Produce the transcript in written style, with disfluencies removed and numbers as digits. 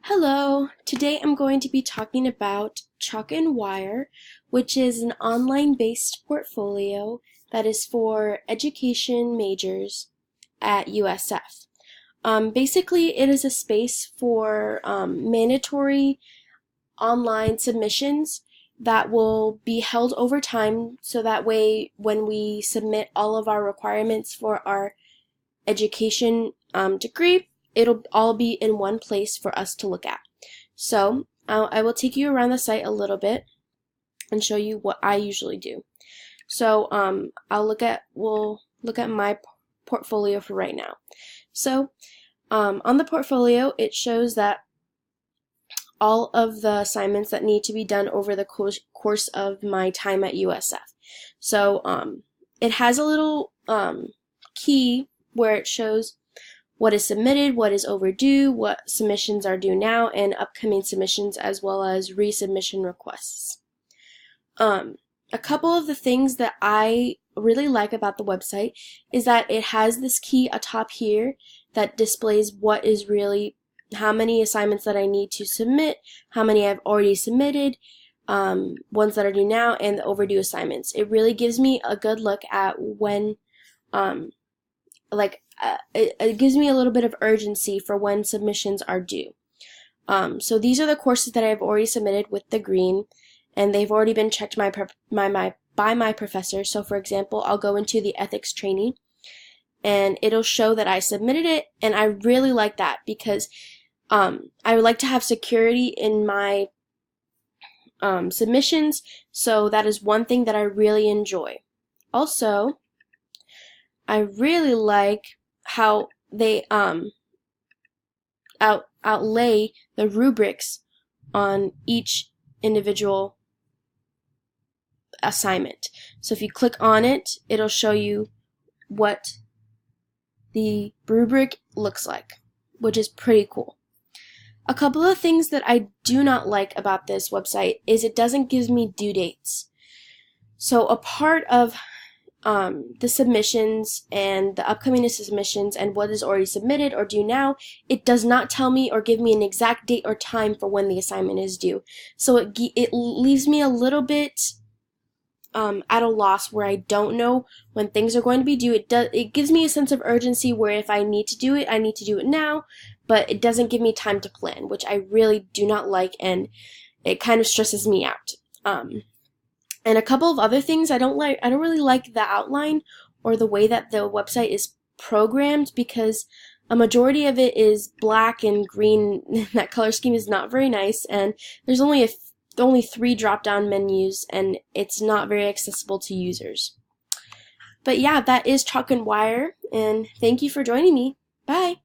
Hello, today I'm going to be talking about Chalk and Wire, which is an online-based portfolio that is for education majors at USF. Basically, it is a space for mandatory online submissions that will be held over time, so that way when we submit all of our requirements for our education degree, it'll all be in one place for us to look at. So I will take you around the site a little bit and show you what I usually do. So we'll look at my portfolio for right now. So on the portfolio, it shows that all of the assignments that need to be done over the course of my time at USF. So it has a little key where it shows what is submitted, what is overdue, what submissions are due now, and upcoming submissions, as well as resubmission requests. A couple of the things that I really like about the website is that it has this key atop here that displays what is really, how many assignments that I need to submit, how many I've already submitted, ones that are due now, and the overdue assignments. It really gives me a good look at when, it gives me a little bit of urgency for when submissions are due. So these are the courses that I've already submitted with the green, and they've already been checked by my professor. So for example, I'll go into the ethics training, and it'll show that I submitted it, and I really like that because I would like to have security in my submissions, so that is one thing that I really enjoy. Also, I really like how they outlay the rubrics on each individual assignment. So if you click on it, it'll show you what the rubric looks like, which is pretty cool. A couple of things that I do not like about this website is it doesn't give me due dates. So a part of the submissions and the upcoming submissions and what is already submitted or due now, it does not tell me or give me an exact date or time for when the assignment is due. So it leaves me a little bit at a loss where I don't know when things are going to be due. It gives me a sense of urgency where if I need to do it, I need to do it now, but it doesn't give me time to plan, which I really do not like, and it kind of stresses me out. And a couple of other things I don't really like the outline or the way that the website is programmed, because a majority of it is black and green. That color scheme is not very nice, and there's only 3 drop-down menus, and it's not very accessible to users. But yeah, that is Chalk and Wire, and thank you for joining me. Bye!